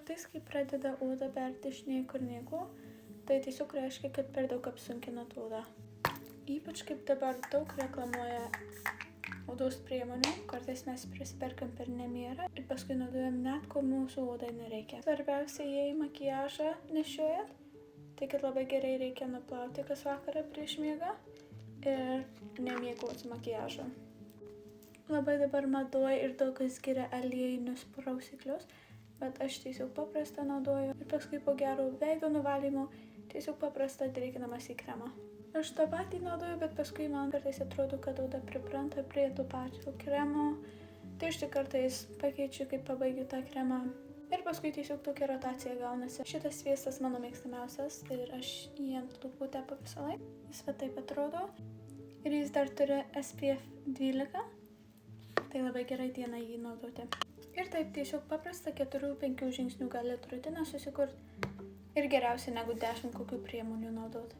Kartais, kai pradeda oda berti iš niekur nieko, tai tiesiog reiškia, kad per daug apsunkinat odą. Ypač kaip dabar daug reklamuoja odos priemonių, kartais mes prisiperkam per nemierą ir paskui naudojam net, ko mūsų odai nereikia. Svarbiausia, jei makiažą nešiojat, tai kad labai gerai reikia nuplauti kas vakarą prieš miegą ir nemiegot su makiažu. Labai dabar madoja ir daug kas skiria aliejinius prausiklius, bet aš tiesiog paprastą naudoju ir paskui po gero veido nuvalymo tiesiog paprastą drėkinamas į kremą. Aš tą patį naudoju, bet paskui man kartais atrodo, kad oda pripranta prie to pačio kremo, tai aš tik kartais pakeičiu, kai pabaigiu tą kremą. Ir paskui tiesiog tokia rotacija gaunasi. Šitas sviestas mano mėgstamiausias ir aš jį ant lūpų tepu visą laiką. Jis va taip atrodo. Ir jis dar turi SPF 12. Tai labai gerai dieną jį naudoti. Ir taip tiesiog paprasta 4-5 žingsnių galit rutiną susikurti ir geriausia negu 10 kokių priemonių naudoti.